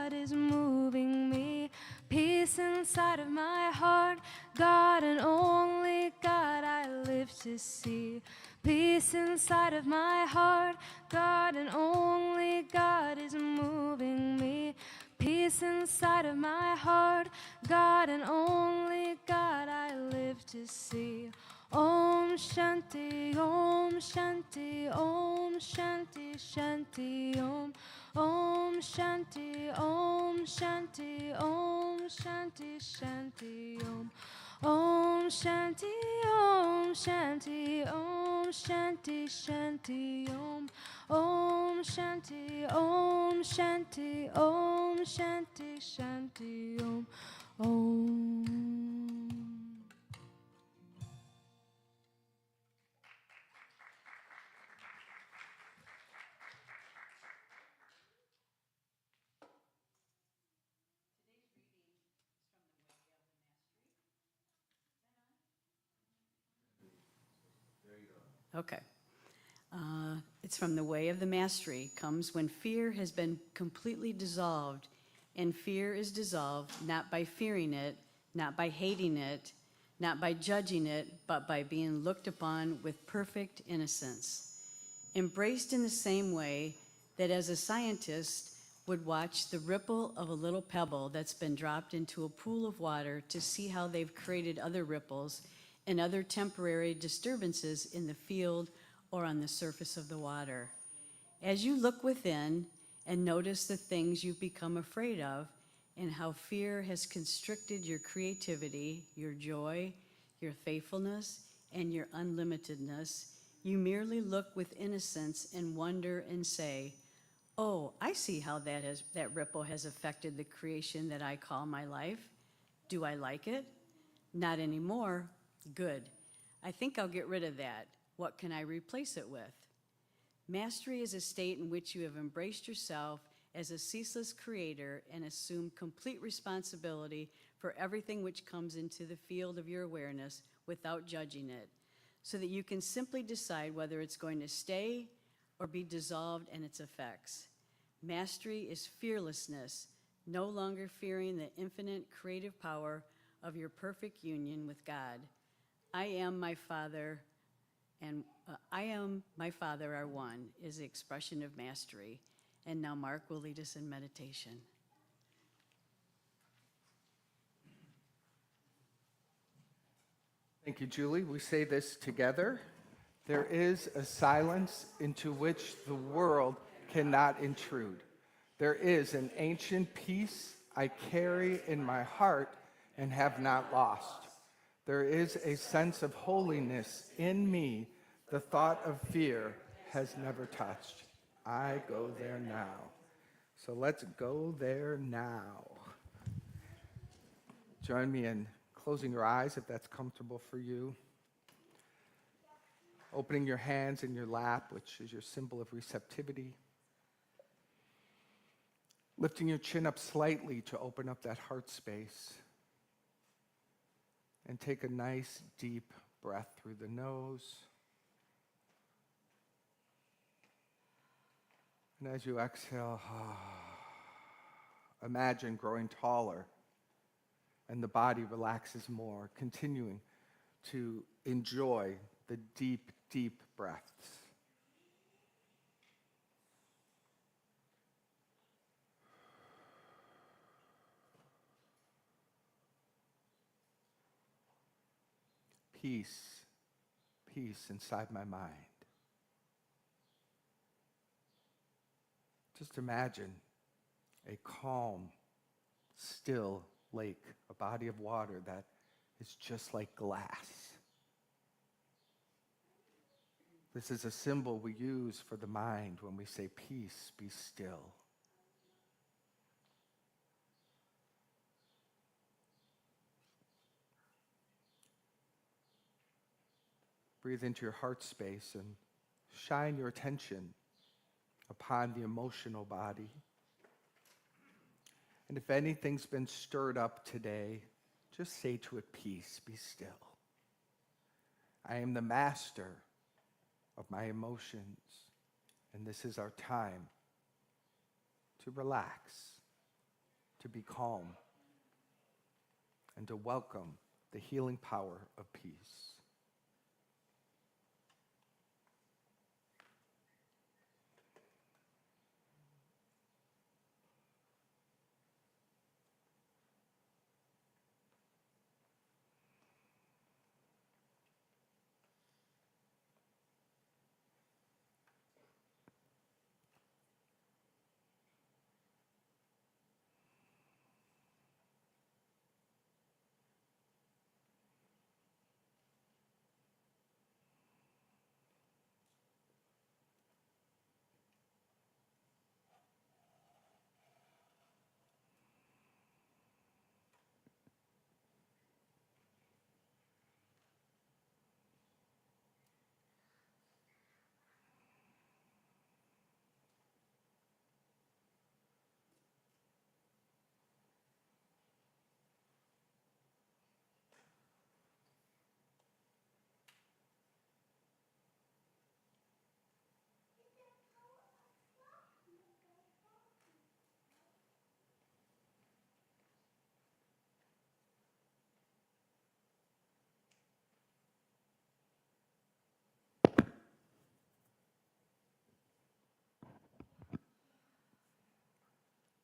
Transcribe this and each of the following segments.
God is moving me. Peace inside of my heart, God and only God I live to see. Peace inside of my heart, God and only God is moving me. Peace inside of my heart, God and only God I live to see. Om Shanti, Om Shanti, Om Shanti, Shanti, Om. Om Shanti, Om Shanti, Om Shanti, Shanti, Om. Om Shanti, Om Shanti, Om Shanti, Shanti, Om. Om Shanti, Om Shanti, Om Shanti, Shanti, Om. Om. Okay. It's from the way of the mastery comes when fear has been completely dissolved, and fear is dissolved not by fearing it, not by hating it, not by judging it, but by being looked upon with perfect innocence. Embraced in the same way that as a scientist would watch the ripple of a little pebble that's been dropped into a pool of water to see how they've created other ripples and other temporary disturbances in the field or on the surface of the water. As you look within and notice the things you've become afraid of and how fear has constricted your creativity, your joy, your faithfulness, and your unlimitedness, you merely look with innocence and wonder and say, "Oh, I see how that ripple has affected the creation that I call my life. Do I like it? Not anymore. Good. I think I'll get rid of that. What can I replace it with?" Mastery is a state in which you have embraced yourself as a ceaseless creator and assume complete responsibility for everything which comes into the field of your awareness without judging it, so that you can simply decide whether it's going to stay or be dissolved in its effects. Mastery is fearlessness, no longer fearing the infinite creative power of your perfect union with God. I am my Father, and I am my Father are one is the expression of mastery. And now Mark will lead us in meditation. Thank you, Julie. We say this together. There is a silence into which the world cannot intrude. There is an ancient peace I carry in my heart and have not lost. There is a sense of holiness in me the thought of fear has never touched. I go there now. So let's go there now. Join me in closing your eyes if that's comfortable for you. Opening your hands in your lap, which is your symbol of receptivity. Lifting your chin up slightly to open up that heart space. And take a nice deep breath through the nose. And as you exhale, imagine growing taller and the body relaxes more, continuing to enjoy the deep, deep breaths. Peace, peace inside my mind. Just imagine a calm, still lake, a body of water that is just like glass. This is a symbol we use for the mind when we say, "Peace, be still." Breathe into your heart space and shine your attention upon the emotional body. And if anything's been stirred up today, just say to it, "Peace, be still." I am the master of my emotions, and this is our time to relax to be calm, and to welcome the healing power of peace.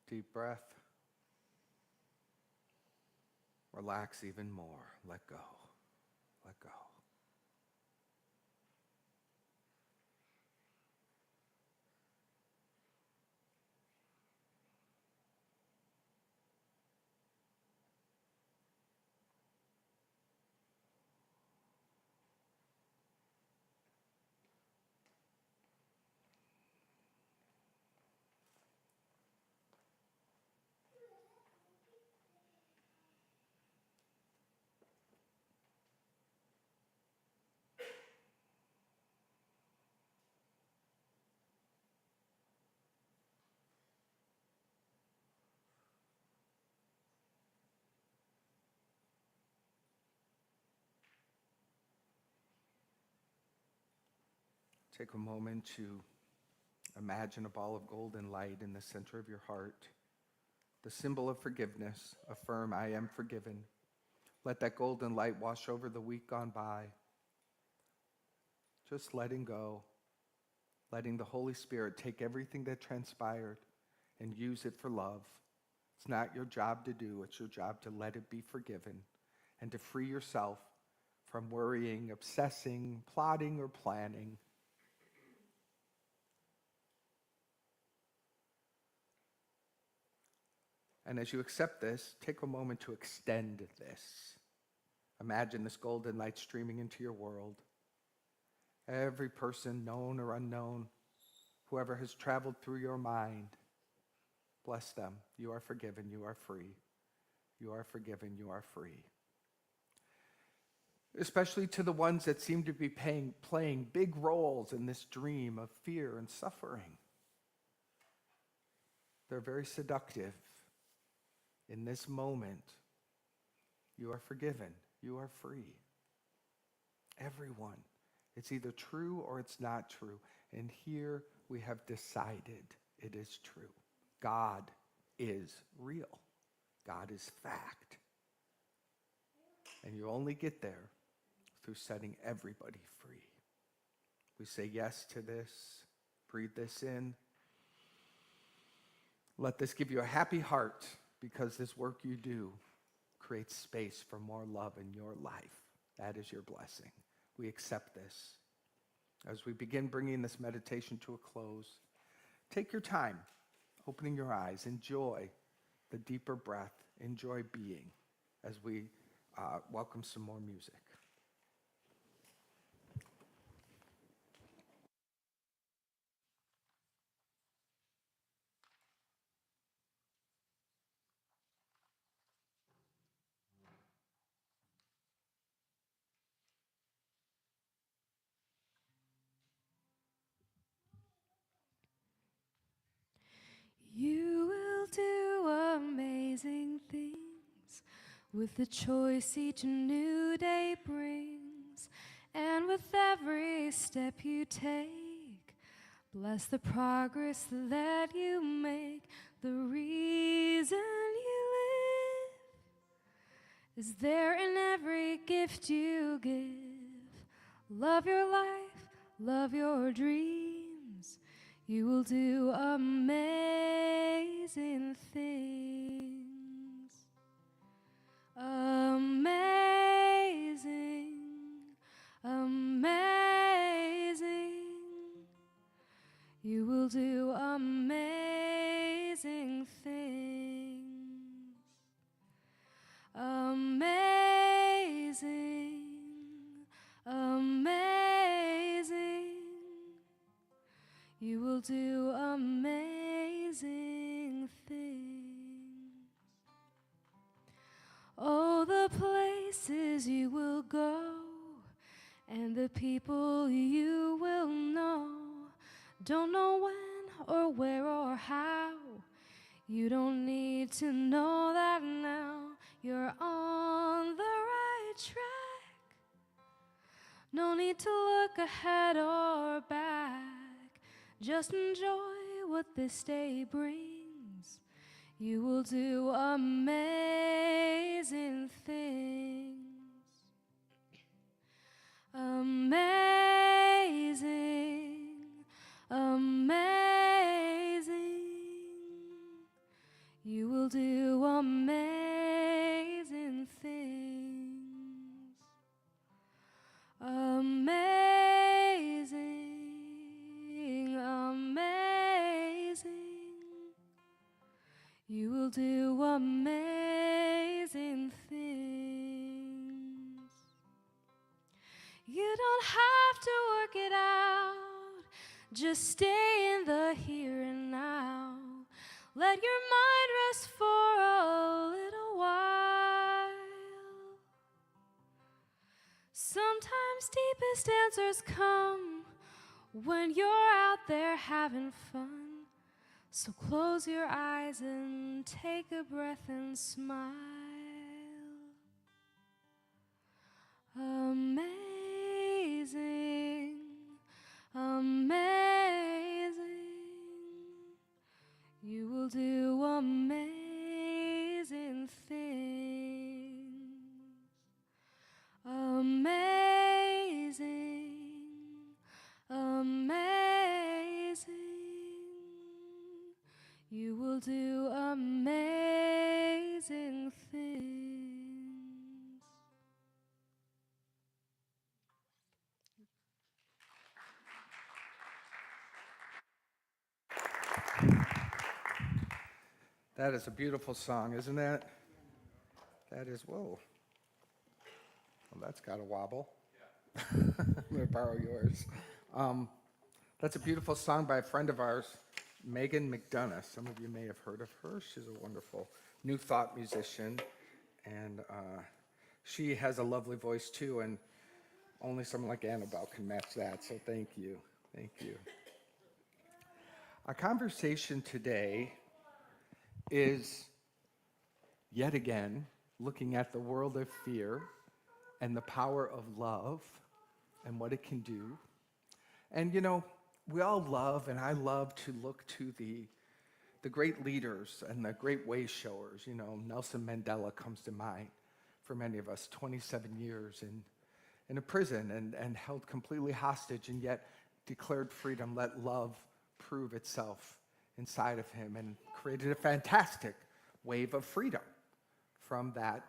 Deep breath. Relax even more. Let go. Let go. Take a moment to imagine a ball of golden light in the center of your heart, the symbol of forgiveness. Affirm, I am forgiven. Let that golden light wash over the week gone by. Just letting go, letting the Holy Spirit take everything that transpired and use it for love. It's not your job to do, it's your job to let it be forgiven and to free yourself from worrying, obsessing, plotting, or planning. And as you accept this, take a moment to extend this. Imagine this golden light streaming into your world. Every person, known or unknown, whoever has traveled through your mind, bless them. You are forgiven, you are free. You are forgiven, you are free. Especially to the ones that seem to be playing big roles in this dream of fear and suffering. They're very seductive. In this moment, you are forgiven. You are free. Everyone. It's either true or it's not true. And here we have decided it is true. God is real. God is fact. And you only get there through setting everybody free. We say yes to this. Breathe this in. Let this give you a happy heart, because this work you do creates space for more love in your life. That is your blessing. We accept this. As we begin bringing this meditation to a close, take your time, opening your eyes. Enjoy the deeper breath. Enjoy being as we welcome some more music. You will do amazing things with the choice each new day brings, and with every step you take, bless the progress that you make. The reason you is there in every gift you give. Love your life, love your dreams. You will do amazing things. Amazing, amazing. You will do amazing things. Amazing, amazing. You will do amazing things. Oh, the places you will go and the people you will know. Don't know when or where or how. You don't need to know that now. You're on the right track. No need to look ahead or back. Just enjoy what this day brings. You will do amazing things. Amazing, amazing. You will do amazing things. Amazing, amazing. You will do amazing things. You don't have to work it out. Just stay in the here and now. Let your mind rest for a little while. Sometimes deepest answers come when you're out there having fun. So close your eyes and take a breath and smile. Amazing, amazing. You will do amazing things. Amazing, amazing. You will do amazing things. That is a beautiful song, isn't it? That is, whoa. Well, that's got a wobble. Yeah. I'm going to borrow yours. That's a beautiful song by a friend of ours, Megan McDonough. Some of you may have heard of her. She's a wonderful New Thought musician. And she has a lovely voice, too. And only someone like Annabelle can match that. So thank you. Thank you. Our conversation today is yet again looking at the world of fear and the power of love and what it can do. And you know, we all love, and I love to look to the great leaders and the great way showers. You know, Nelson Mandela comes to mind for many of us, 27 years in a prison and held completely hostage and yet declared freedom, let love prove itself inside of him, and created a fantastic wave of freedom from that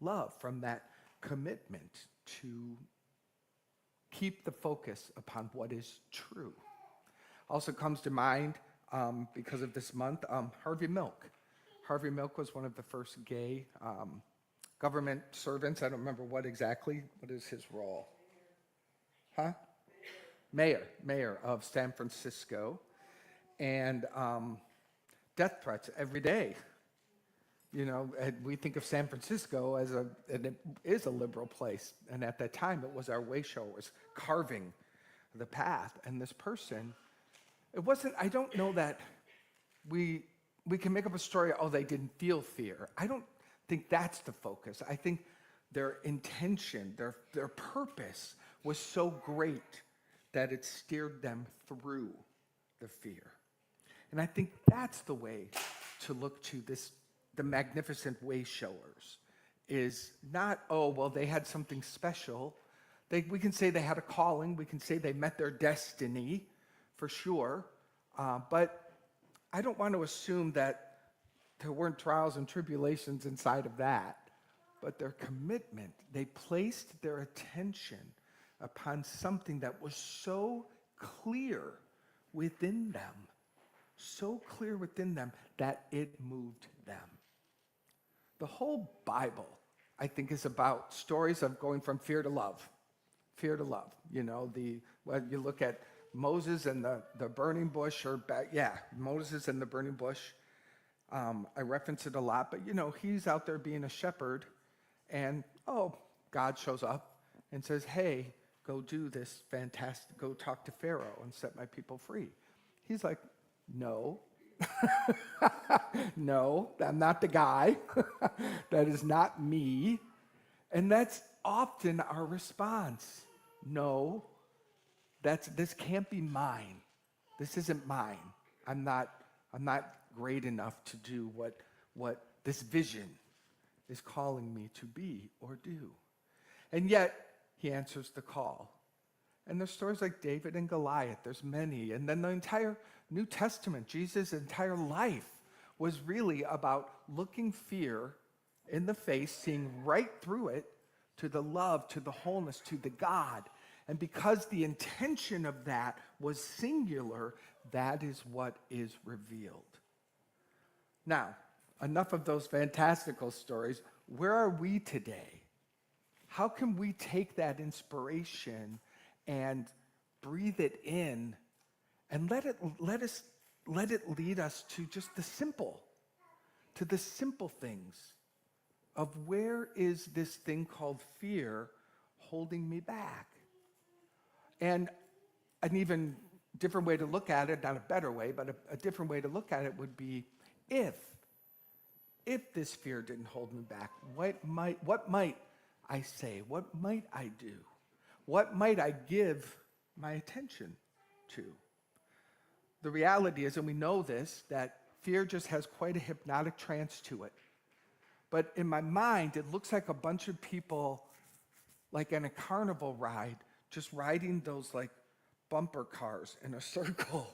love, from that commitment to keep the focus upon what is true. Also comes to mind, because of this month, Harvey Milk. Harvey Milk was one of the first gay government servants. I don't remember what exactly. What is his role? Huh? Mayor of San Francisco. And death threats every day. You know, and we think of San Francisco as and it is a liberal place. And at that time, it was our way showers carving the path. And this person, it wasn't, I don't know that we can make up a story, oh, they didn't feel fear. I don't think that's the focus. I think their intention, their purpose was so great that it steered them through the fear. And I think that's the way to look to the magnificent way showers, is not, oh, well, they had something special. We can say they had a calling. We can say they met their destiny, for sure. But I don't want to assume that there weren't trials and tribulations inside of that. But their commitment, they placed their attention upon something that was so clear within them, that it moved them. The whole Bible, I think, is about stories of going from fear to love. Fear to love. You know, when you look at Moses and the burning bush, Moses and the burning bush. I reference it a lot, but he's out there being a shepherd, and God shows up and says, hey, go do this fantastic, go talk to Pharaoh and set my people free. He's like, no. No, I'm not the guy. That is not me. And that's often our response. No, this can't be mine. This isn't mine. I'm not great enough to do what this vision is calling me to be or do. And yet, he answers the call. And there's stories like David and Goliath. There's many. And then the entire New Testament, Jesus' entire life was really about looking fear in the face, seeing right through it, to the love, to the wholeness, to the God. And because the intention of that was singular, that is what is revealed. Now, enough of those fantastical stories. Where are we today? How can we take that inspiration and breathe it in and let it lead us to just the simple things of where is this thing called fear holding me back? And an even different way to look at it, not a better way, but a different way to look at it would be, if this fear didn't hold me back, what might I say? What might I do? What might I give my attention to? The reality is, and we know this, that fear just has quite a hypnotic trance to it. But in my mind, it looks like a bunch of people, like in a carnival ride, just riding those like bumper cars in a circle.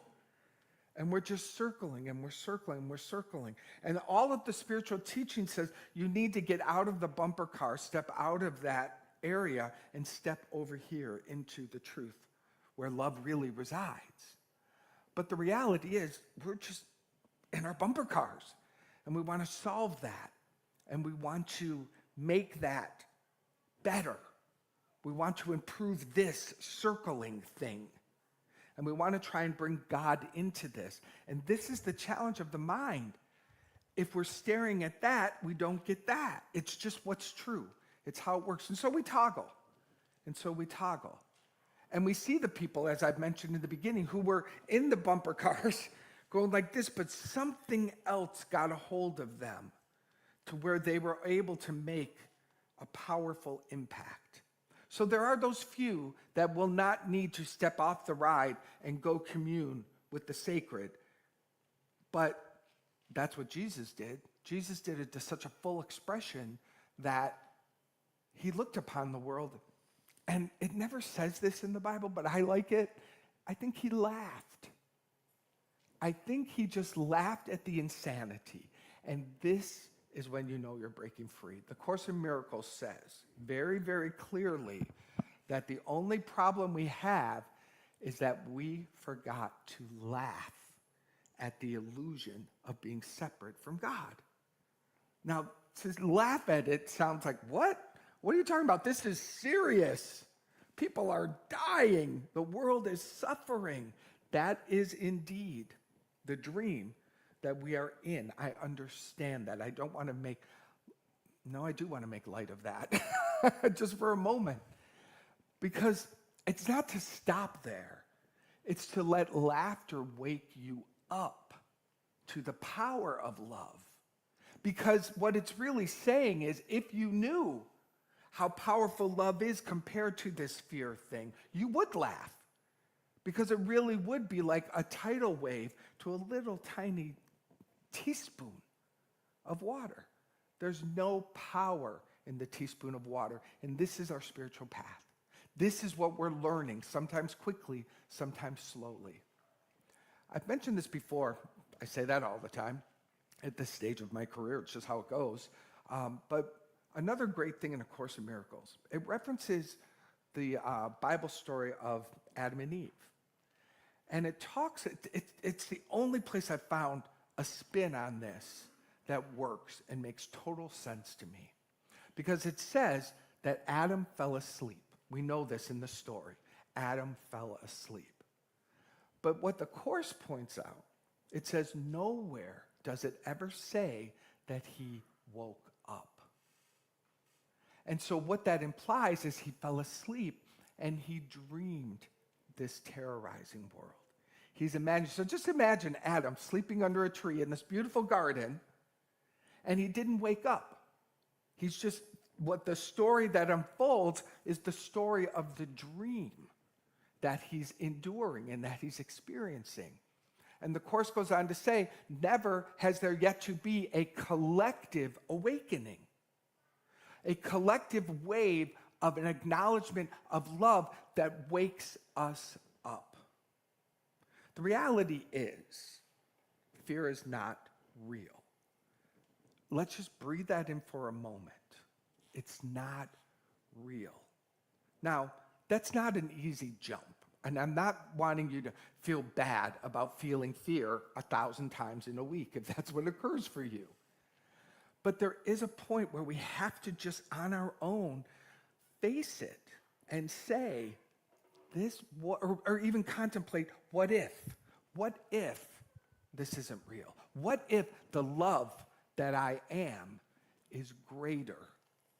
And we're just circling, and we're circling. And all of the spiritual teaching says you need to get out of the bumper car, step out of that area, and step over here into the truth where love really resides. But the reality is, we're just in our bumper cars, and we want to solve that, and we want to make that better. We want to improve this circling thing. And we want to try and bring God into this. And this is the challenge of the mind. If we're staring at that, we don't get that. It's just what's true. It's how it works. And so we toggle. And we see the people, as I've mentioned in the beginning, who were in the bumper cars going like this, but something else got a hold of them to where they were able to make a powerful impact. So there are those few that will not need to step off the ride and go commune with the sacred. But that's what Jesus did. Jesus did it to such a full expression that he looked upon the world. And it never says this in the Bible, but I like it. I think he laughed. I think he just laughed at the insanity. And this is when you know you're breaking free. The Course in Miracles says very, very clearly that the only problem we have is that we forgot to laugh at the illusion of being separate from God. Now, to laugh at it sounds like, what? What are you talking about? This is serious. People are dying. The world is suffering. That is indeed the dream that we are in. I understand that. I do want to make light of that just for a moment. Because it's not to stop there. It's to let laughter wake you up to the power of love. Because what it's really saying is, if you knew how powerful love is compared to this fear thing, you would laugh. Because it really would be like a tidal wave to a little tiny teaspoon of water. There's no power in the teaspoon of water. And this is our spiritual path. This is what we're learning, sometimes quickly, sometimes slowly. I've mentioned this before. I say that all the time. At this stage of my career, it's just how it goes. But another great thing in A Course in Miracles, it references the Bible story of Adam and Eve. And it talks, it's the only place I've found a spin on this that works and makes total sense to me. Because it says that Adam fell asleep. We know this in the story. Adam fell asleep. But what the Course points out, it says nowhere does it ever say that he woke up. And so what that implies is he fell asleep and he dreamed this terrorizing world. He's imagined, so just imagine Adam sleeping under a tree in this beautiful garden, and he didn't wake up. He's just, what the story that unfolds is the story of the dream that he's enduring and that he's experiencing. And the Course goes on to say, never has there yet to be a collective awakening, a collective wave of an acknowledgement of love that wakes us up. The reality is, fear is not real. Let's just breathe that in for a moment. It's not real. Now, that's not an easy jump. And I'm not wanting you to feel bad about feeling fear 1,000 times in a week, if that's what occurs for you. But there is a point where we have to just on our own face it and say, this, or even contemplate, what if? What if this isn't real? What if the love that I am is greater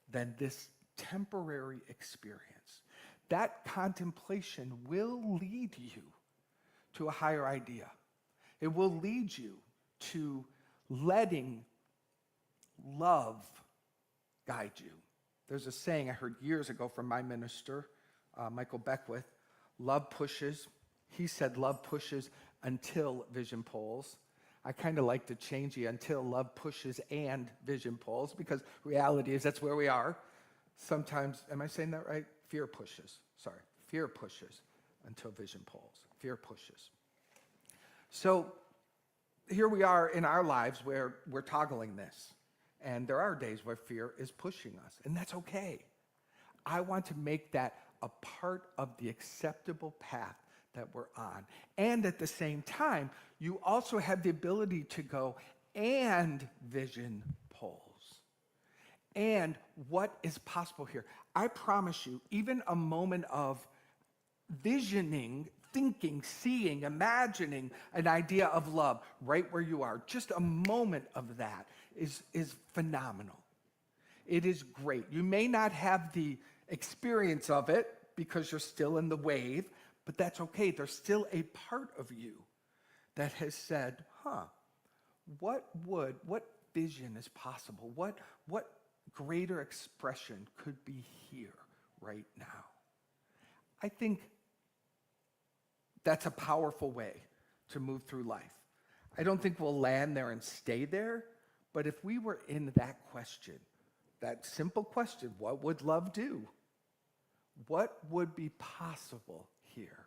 than this temporary experience? That contemplation will lead you to a higher idea. It will lead you to letting love guide you. There's a saying I heard years ago from my minister, Michael Beckwith, love pushes. He said love pushes until vision pulls. I kind of like to change the until love pushes and vision pulls, because reality is that's where we are. Sometimes, am I saying that right? Fear pushes. Fear pushes until vision pulls. Fear pushes. So here we are in our lives where we're toggling this. And there are days where fear is pushing us, and that's okay. I want to make that a part of the acceptable path that we're on. And at the same time, you also have the ability to go, and vision pulls. And what is possible here? I promise you, even a moment of visioning, thinking, seeing, imagining an idea of love right where you are, just a moment of that is phenomenal. It is great. You may not have the experience of it because you're still in the wave, but that's okay. There's still a part of you that has said, what vision is possible? What greater expression could be here right now? I think that's a powerful way to move through life. I don't think we'll land there and stay there, but if we were in that question, that simple question, what would love do? What would be possible here?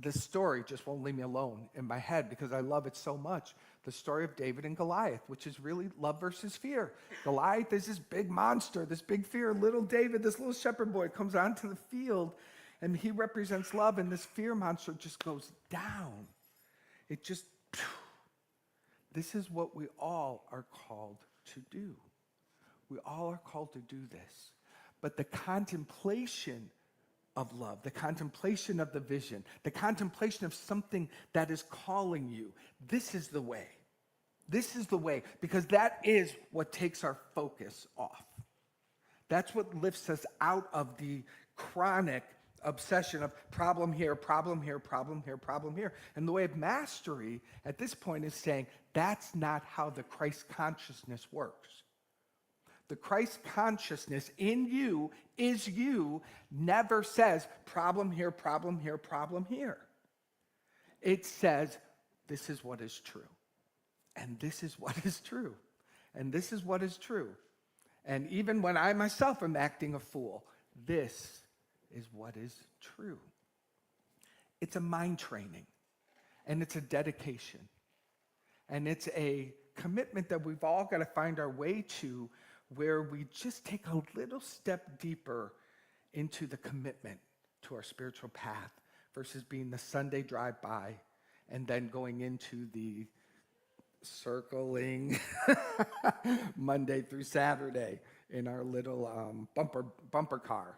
The story just won't leave me alone in my head because I love it so much. The story of David and Goliath, which is really love versus fear. Goliath is this big monster, this big fear. Little David, this little shepherd boy, comes onto the field, and he represents love, and this fear monster just goes down. It just, this is what we all are called to do. We all are called to do this. But the contemplation of love, the contemplation of the vision, the contemplation of something that is calling you, this is the way. This is the way, because that is what takes our focus off. That's what lifts us out of the chronic obsession of problem here, problem here, problem here, problem here. And the way of mastery at this point is saying that's not how the Christ consciousness works. The Christ consciousness in you is you, never says problem here, problem here, problem here. It says this is what is true. And this is what is true. And this is what is true. And even when I myself am acting a fool, this is what is true. It's a mind training, and it's a dedication, and it's a commitment that we've all got to find our way to, where we just take a little step deeper into the commitment to our spiritual path versus being the Sunday drive-by and then going into the circling Monday through Saturday in our little bumper car.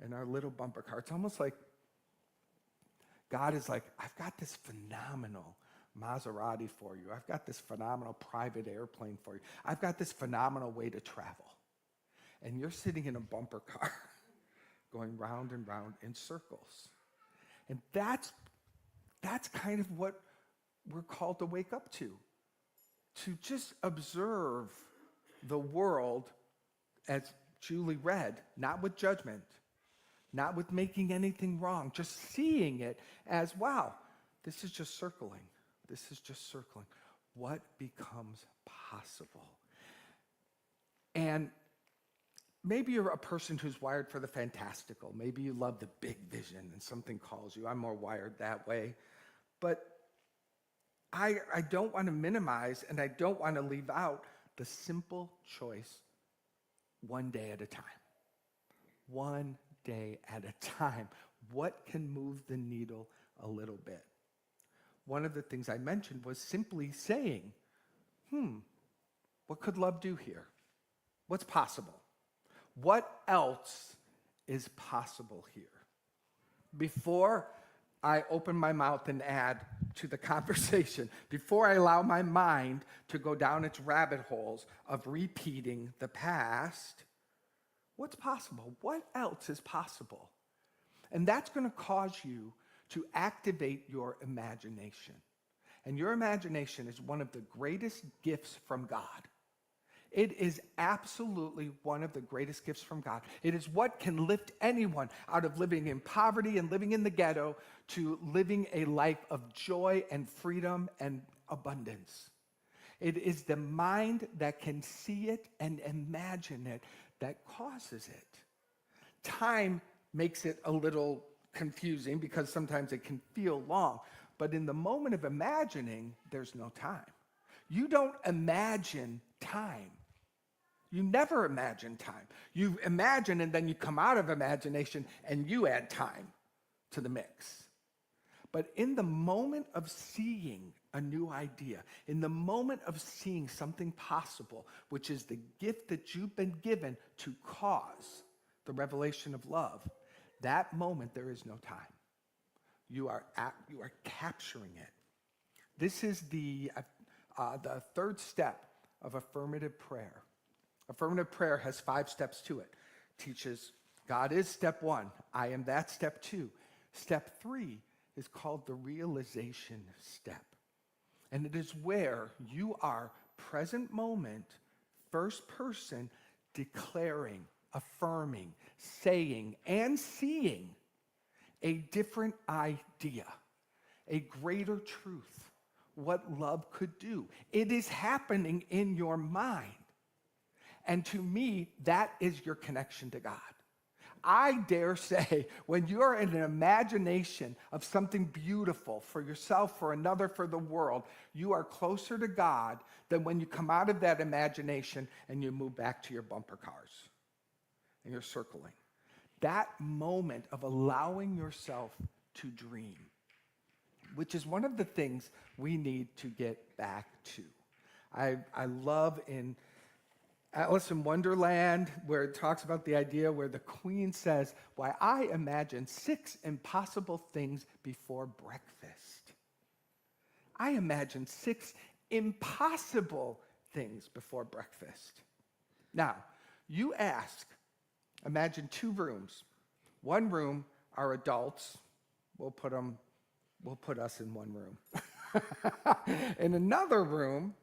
In our little bumper car. It's almost like God is like, I've got this phenomenal Maserati for you. I've got this phenomenal private airplane for you. I've got this phenomenal way to travel. And you're sitting in a bumper car going round and round in circles. And that's kind of what we're called to wake up to just observe the world as Julie read, not with judgment, not with making anything wrong, just seeing it as, wow, this is just circling. This is just circling. What becomes possible? And maybe you're a person who's wired for the fantastical. Maybe you love the big vision and something calls you. I'm more wired that way. But I don't want to minimize and I don't want to leave out the simple choice, one day at a time. One day at a time. What can move the needle a little bit? One of the things I mentioned was simply saying, what could love do here? What's possible? What else is possible here? Before I open my mouth and add to the conversation, before I allow my mind to go down its rabbit holes of repeating the past, what's possible? What else is possible? And that's going to cause you to activate your imagination. And your imagination is one of the greatest gifts from God. It is absolutely one of the greatest gifts from God. It is what can lift anyone out of living in poverty and living in the ghetto to living a life of joy and freedom and abundance. It is the mind that can see it and imagine it that causes it. Time makes it a little confusing because sometimes it can feel long, but in the moment of imagining, there's no time. You don't imagine time. You never imagine time. You imagine and then you come out of imagination and you add time to the mix. But in the moment of seeing a new idea, in the moment of seeing something possible, which is the gift that you've been given to cause the revelation of love, that moment there is no time. You are capturing it. This is the third step of affirmative prayer. Affirmative prayer has 5 steps to it. Teaches God is step 1. I am that step 2. Step 3 is called the realization step. And it is where you are present moment, first person, declaring, affirming, saying, and seeing a different idea, a greater truth, what love could do. It is happening in your mind. And to me, that is your connection to God. I dare say, when you're in an imagination of something beautiful for yourself, for another, for the world, you are closer to God than when you come out of that imagination and you move back to your bumper cars and you're circling. That moment of allowing yourself to dream, which is one of the things we need to get back to. I love in Alice in Wonderland, where it talks about the idea where the queen says, why, I imagine 6 impossible things before breakfast. I imagine 6 impossible things before breakfast. Now, you ask, imagine 2 rooms. One room are adults. We'll put us in one room. In another room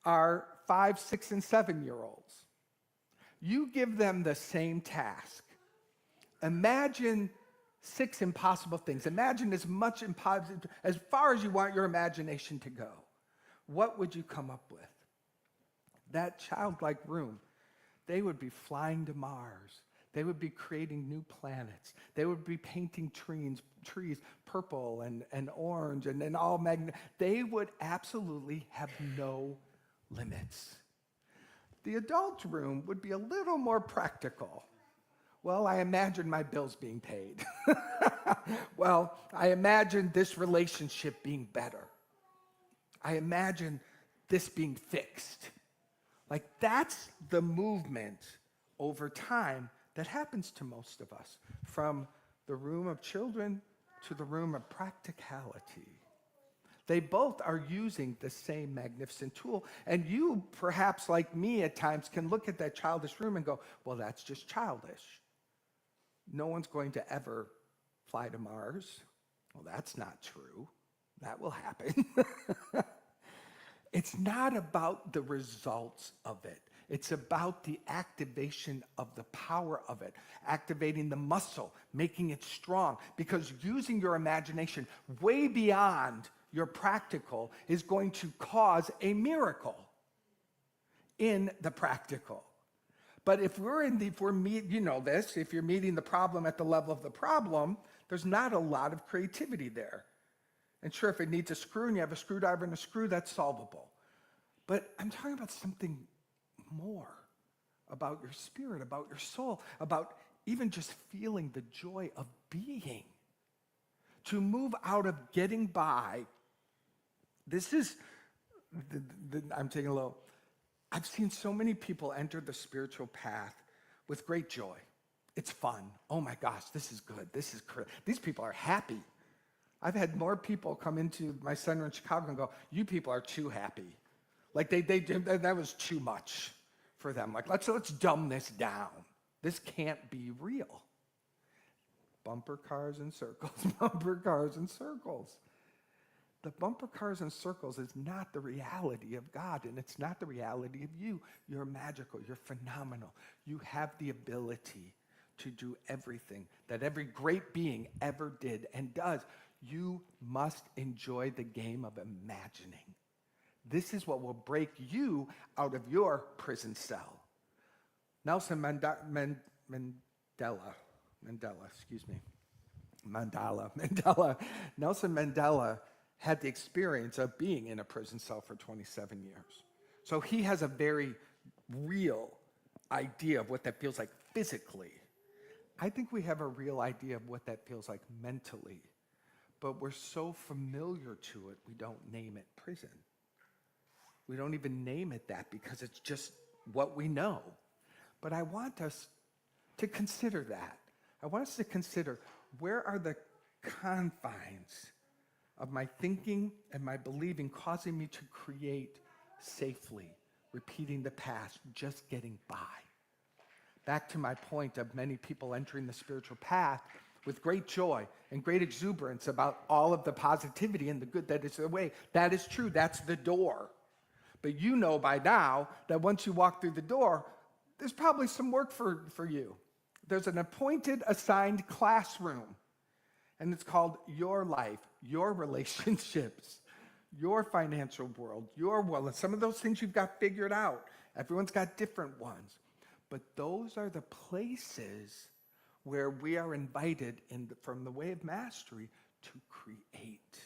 are 5, 6, and 7-year-olds. You give them the same task. Imagine 6 impossible things. Imagine as far as you want your imagination to go. What would you come up with? That childlike room, they would be flying to Mars. They would be creating new planets. They would be painting trees purple and orange and all They would absolutely have no limits. The adult room would be a little more practical. Well, I imagine my bills being paid. Well, I imagine this relationship being better. I imagine this being fixed. Like, that's the movement over time that happens to most of us, from the room of children to the room of practicality. They both are using the same magnificent tool. And you, perhaps like me at times, can look at that childish room and go, well, that's just childish. No one's going to ever fly to Mars. Well, that's not true. That will happen. It's not about the results of it. It's about the activation of the power of it, activating the muscle, making it strong, because using your imagination way beyond your practical is going to cause a miracle in the practical. But if you're meeting the problem at the level of the problem, there's not a lot of creativity there. And sure, if it needs a screw and you have a screwdriver and a screw, that's solvable. But I'm talking about something more, about your spirit, about your soul, about even just feeling the joy of being. To move out of getting by. This is, I'm taking a little, I've seen so many people enter the spiritual path with great joy. It's fun. Oh my gosh, this is good. This is great. These people are happy. I've had more people come into my center in Chicago and go, you people are too happy. Like that was too much for them. Like, let's dumb this down. This can't be real. Bumper cars in circles, bumper cars in circles. The bumper cars and circles is not the reality of God, and it's not the reality of you. You're magical. You're phenomenal. You have the ability to do everything that every great being ever did and does. You must enjoy the game of imagining. This is what will break you out of your prison cell. Nelson Mandela, Nelson Mandela had the experience of being in a prison cell for 27 years. So he has a very real idea of what that feels like physically. I think we have a real idea of what that feels like mentally, but we're so familiar to it, we don't name it prison. We don't even name it that because it's just what we know. But I want us to consider that. I want us to consider, where are the confines of my thinking and my believing causing me to create safely, repeating the past, just getting by? Back to my point of many people entering the spiritual path with great joy and great exuberance about all of the positivity and the good that is the way. That is true. That's the door. But you know by now that once you walk through the door, there's probably some work for you. There's an appointed, assigned classroom, and it's called your life, your relationships, your financial world, your wellness. Some of those things you've got figured out. Everyone's got different ones. But those are the places where we are invited from the way of mastery to create,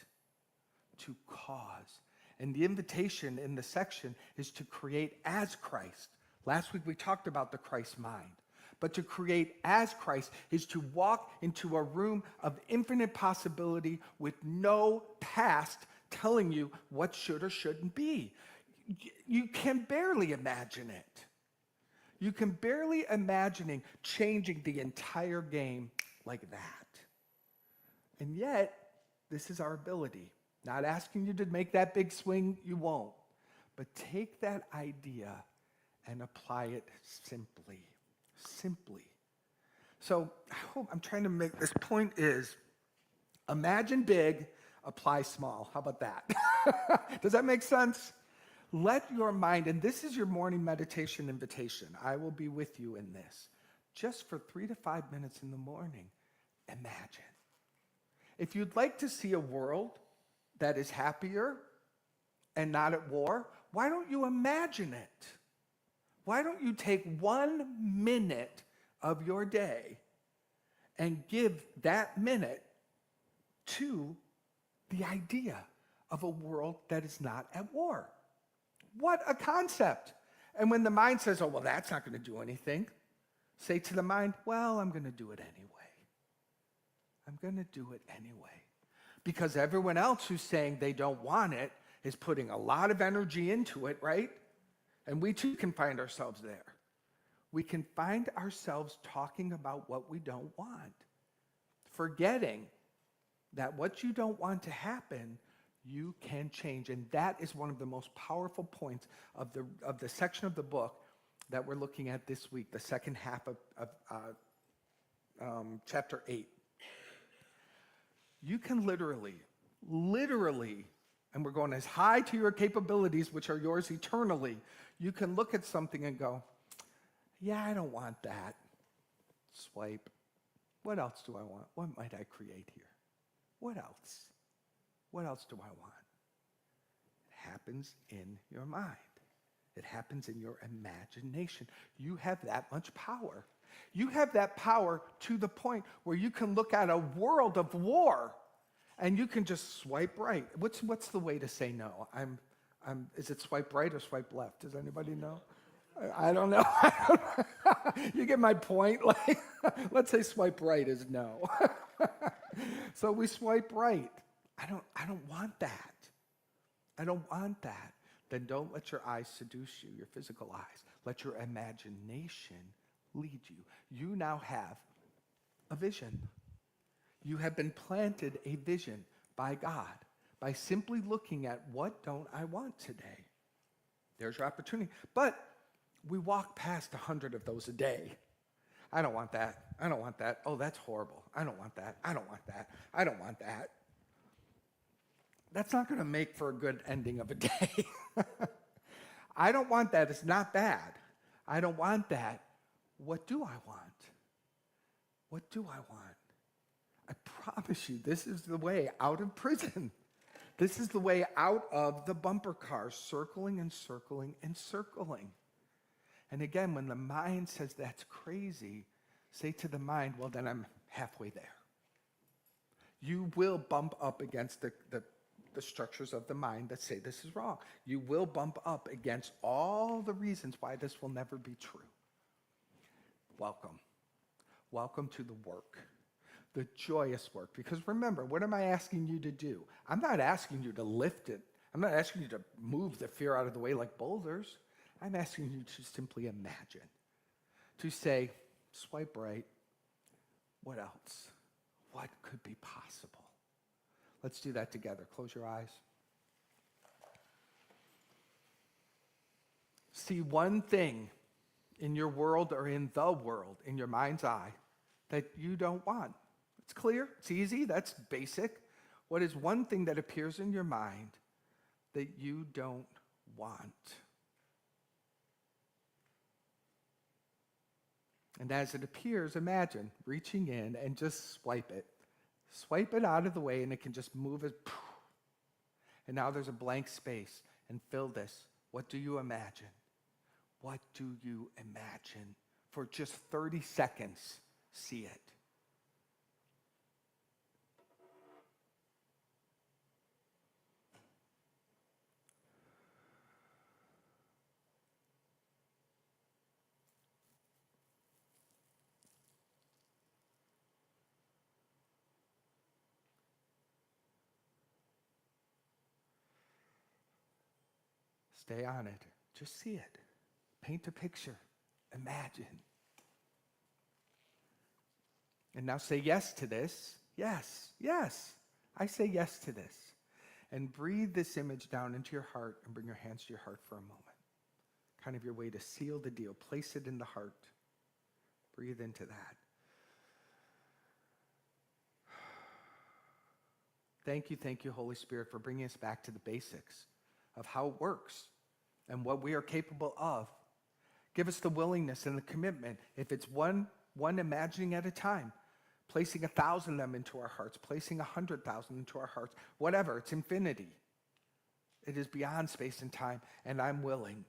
to cause. And the invitation in the section is to create as Christ. Last week we talked about the Christ mind. But to create as Christ is to walk into a room of infinite possibility with no past telling you what should or shouldn't be. You can barely imagine it. You can barely imagine changing the entire game like that. And yet, this is our ability. Not asking you to make that big swing, you won't. But take that idea and apply it simply. Simply. So I hope I'm trying to make this point is, imagine big, apply small. How about that? Does that make sense? Let your mind, and this is your morning meditation invitation. I will be with you in this. Just for 3 to 5 minutes in the morning, imagine. If you'd like to see a world that is happier and not at war, why don't you imagine it? Why don't you take 1 minute of your day and give that minute to the idea of a world that is not at war? What a concept. And when the mind says, oh, well, that's not going to do anything, say to the mind, well, I'm going to do it anyway. I'm going to do it anyway. Because everyone else who's saying they don't want it is putting a lot of energy into it, right? And we too can find ourselves there. We can find ourselves talking about what we don't want, forgetting that what you don't want to happen, you can change. And that is one of the most powerful points of the section of the book that we're looking at this week, the second half of chapter 8. You can literally, and we're going as high to your capabilities, which are yours eternally, you can look at something and go, yeah, I don't want that. Swipe. What else do I want? What might I create here? What else? What else do I want? It happens in your mind. It happens in your imagination. You have that much power. You have that power to the point where you can look at a world of war and you can just swipe right. What's the way to say no? Is it swipe right or swipe left? Does anybody know? I don't know. You get my point? Like, let's say swipe right is no. So we swipe right. I don't want that. I don't want that. Then don't let your eyes seduce you, your physical eyes. Let your imagination lead you. You now have a vision. You have been planted a vision by God by simply looking at what don't I want today. There's your opportunity. But we walk past 100 of those a day. I don't want that. I don't want that. Oh, that's horrible. I don't want that. I don't want that. I don't want that. That's not going to make for a good ending of a day. I don't want that. It's not bad. I don't want that. What do I want? What do I want? I promise you, this is the way out of prison. This is the way out of the bumper cars, circling and circling and circling. And again, when the mind says that's crazy, say to the mind, well, then I'm halfway there. You will bump up against the structures of the mind that say this is wrong. You will bump up against all the reasons why this will never be true. Welcome. Welcome to the work, the joyous work. Because remember, what am I asking you to do? I'm not asking you to lift it. I'm not asking you to move the fear out of the way like boulders. I'm asking you to simply imagine, to say, swipe right. What else? What could be possible? Let's do that together. Close your eyes. See one thing in your world or in the world, in your mind's eye, that you don't want. It's clear. It's easy. That's basic. What is one thing that appears in your mind that you don't want? And as it appears, imagine reaching in and just swipe it. Swipe it out of the way and it can just move it. And now there's a blank space. And fill this. What do you imagine? What do you imagine? For just 30 seconds, see it. Stay on it. Just see it. Paint a picture. Imagine. And now say yes to this. Yes, yes. I say yes to this. And breathe this image down into your heart and bring your hands to your heart for a moment. Kind of your way to seal the deal. Place it in the heart. Breathe into that. Thank you, Holy Spirit, for bringing us back to the basics of how it works and what we are capable of. Give us the willingness and the commitment. If it's one imagining at a time, placing 1,000 of them into our hearts, placing 100,000 into our hearts, whatever, it's infinity. It is beyond space and time, and I'm willing.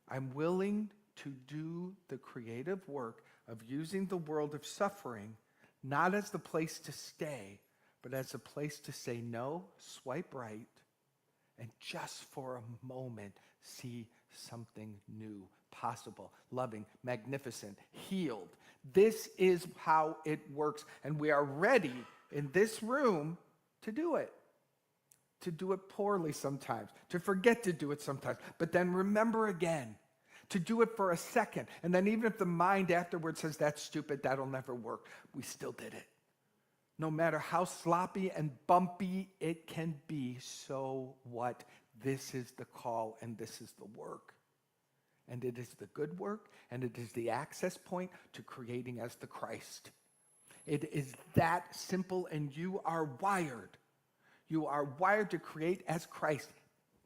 I'm willing to do the creative work of using the world of suffering not as the place to stay, but as a place to say no, swipe right, and just for a moment see something new, possible, loving, magnificent, healed. This is how it works, and we are ready in this room to do it. To do it poorly sometimes, to forget to do it sometimes, but then remember again, to do it for a second, and then even if the mind afterwards says, that's stupid, that'll never work, we still did it. No matter how sloppy and bumpy it can be, so what? This is the call and this is the work. And it is the good work and it is the access point to creating as the Christ. It is that simple, and you are wired. You are wired to create as Christ.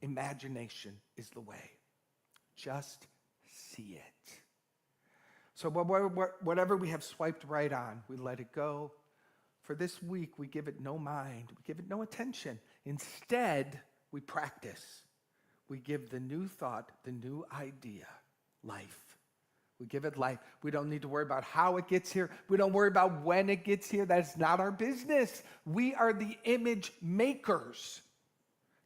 Imagination is the way. Just see it. So whatever we have swiped right on, we let it go. For this week, we give it no mind. We give it no attention. Instead, we practice. We give the new thought, the new idea, life. We give it life. We don't need to worry about how it gets here. We don't worry about when it gets here. That's not our business. We are the image makers,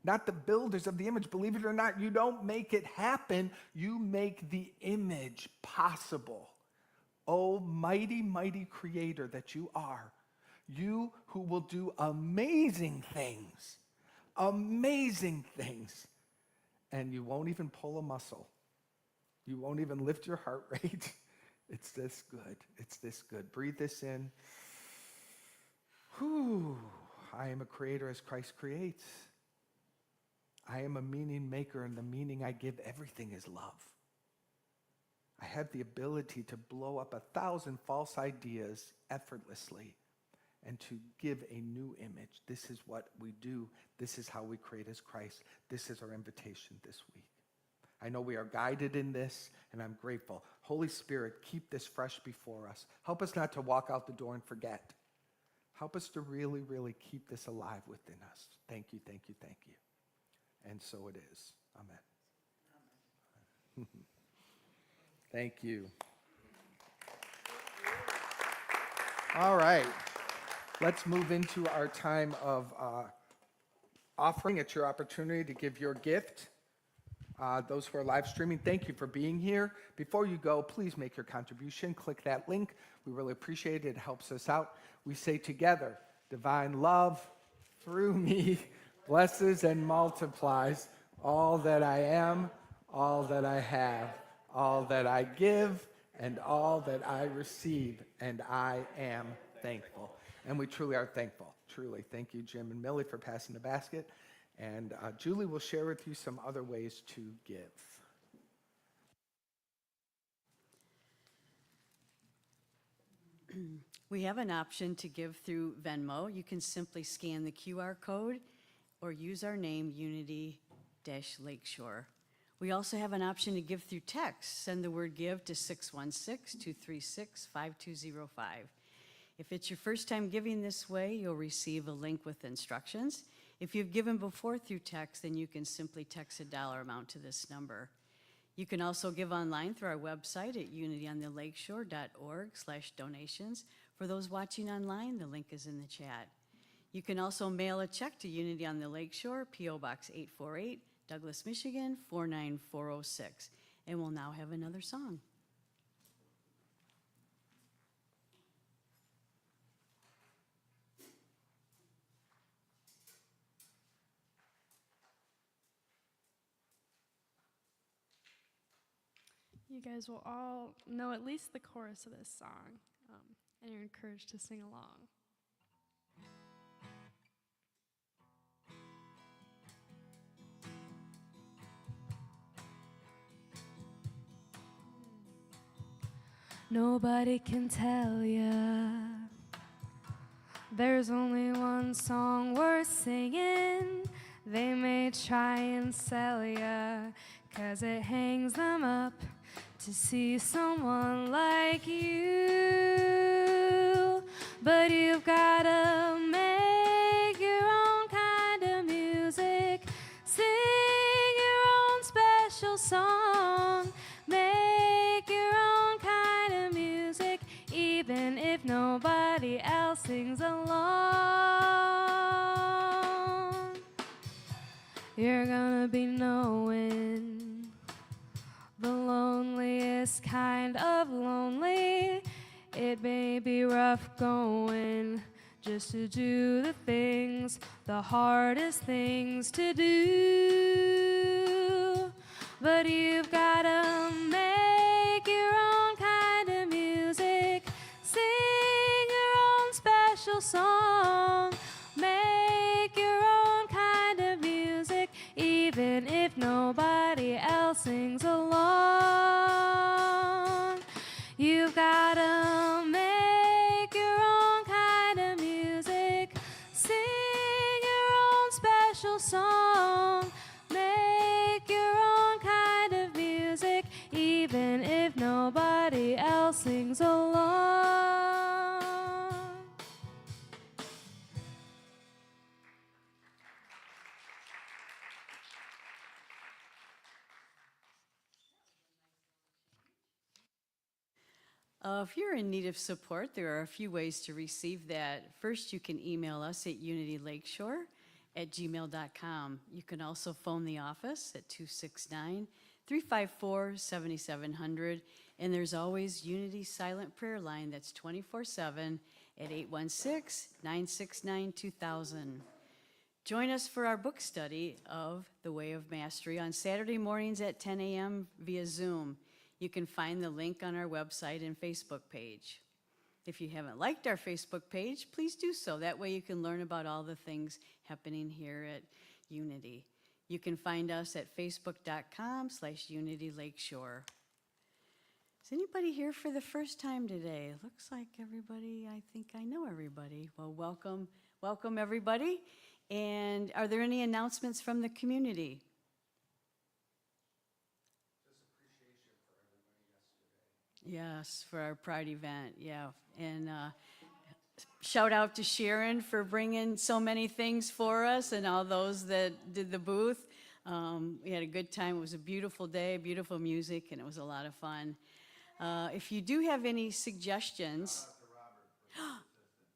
not the builders of the image. Believe it or not, you don't make it happen. You make the image possible. Oh, mighty, mighty creator that you are. You who will do amazing things, and you won't even pull a muscle. You won't even lift your heart rate. It's this good. It's this good. Breathe this in. Whew. I am a creator as Christ creates. I am a meaning maker, and the meaning I give everything is love. I have the ability to blow up 1,000 false ideas effortlessly and to give a new image. This is what we do. This is how we create as Christ. This is our invitation this week. I know we are guided in this, and I'm grateful. Holy Spirit, keep this fresh before us. Help us not to walk out the door and forget. Help us to really, really keep this alive within us. Thank you, thank you, thank you. And so it is. Amen. Thank you. All right. Let's move into our time of offering. It's your opportunity to give your gift. Those who are live streaming, thank you for being here. Before you go, please make your contribution. Click that link. We really appreciate it. It helps us out. We say together, divine love through me blesses and multiplies all that I am, all that I have, all that I give, and all that I receive, and I am thankful. And we truly are thankful, truly. Thank you, Jim and Millie, for passing the basket. And Julie will share with you some other ways to give. We have an option to give through Venmo. You can simply scan the QR code or use our name, Unity-Lakeshore. We also have an option to give through text. Send the word give to 616-236-5205. If it's your first time giving this way, you'll receive a link with instructions. If you've given before through text, then you can simply text a dollar amount to this number. You can also give online through our website at unityonthelakeshore.org/donations. For those watching online, the link is in the chat. You can also mail a check to Unity on the Lakeshore, P.O. Box 848, Douglas, Michigan, 49406. And we'll now have another song. You guys will all know at least the chorus of this song, and you're encouraged to sing along. Nobody can tell ya there's only one song worth singing. They may try and sell ya, 'cause it hangs them up to see someone like you. But you've gotta make your own kind of music, sing your own special song, make sings along. You're gonna be knowing the loneliest kind of lonely. It may be rough going just to do the things, the hardest things to do. But you've gotta make your own kind of music, sing your own special song, make your own kind of music, even if nobody else sings along. You've gotta make your own kind of music, sing your own special song, make your own kind of music, even if nobody else sings along. If you're in need of support, there are a few ways to receive that. First, you can email us at unitylakeshore@gmail.com. You can also phone the office at 269-354-7700. And there's always Unity Silent Prayer Line that's 24/7 at 816-969-2000. Join us for our book study of The Way of Mastery on Saturday mornings at 10 a.m. via Zoom. You can find the link on our website and Facebook page. If you haven't liked our Facebook page, please do so. That way you can learn about all the things happening here at Unity. You can find us at facebook.com/Unity Lakeshore. Is anybody here for the first time today? Looks like everybody, I think I know everybody. Well, welcome everybody. And are there any announcements from the community? Yes, for our Pride event, yeah. And shout out to Sharon for bringing so many things for us and all those that did the booth. We had a good time. It was a beautiful day, beautiful music, and it was a lot of fun. If you do have any suggestions.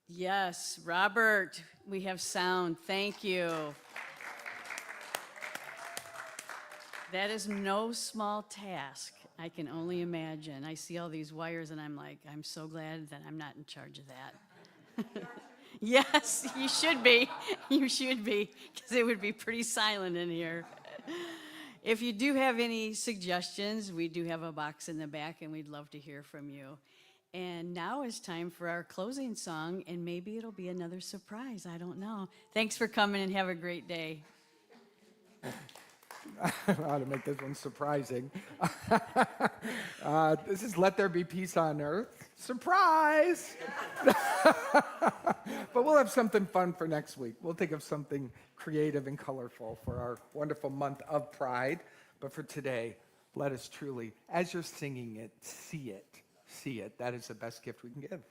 Yes, Robert, we have sound. Thank you. That is no small task. I can only imagine. I see all these wires and I'm like, I'm so glad that I'm not in charge of that. Yes, you should be. You should be, because it would be pretty silent in here. If you do have any suggestions, we do have a box in the back and we'd love to hear from you. And now is time for our closing song, and maybe it'll be another surprise. I don't know. Thanks for coming and have a great day. I ought to make this one surprising. This is Let There Be Peace on Earth. Surprise! But we'll have something fun for next week. We'll think of something creative and colorful for our wonderful month of Pride. But for today, let us truly, as you're singing it, see it. See it. That is the best gift we can give.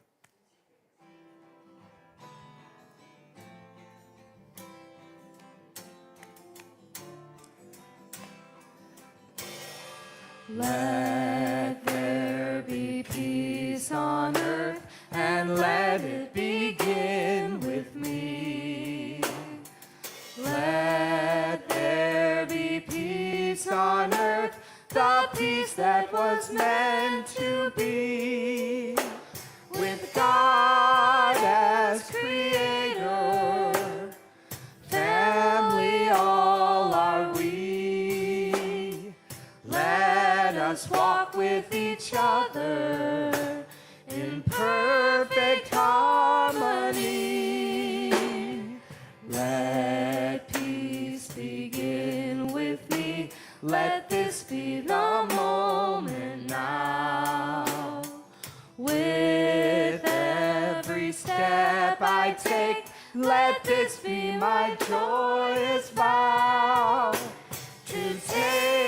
Let there be peace on earth, and let it begin with me. Let there be peace on earth, the peace that was meant to be. With God as creator, family all are we. Let us walk with each other in perfect harmony. Let peace begin with me. Let this be the moment now. With every step I take, let this be my joyous vow. To take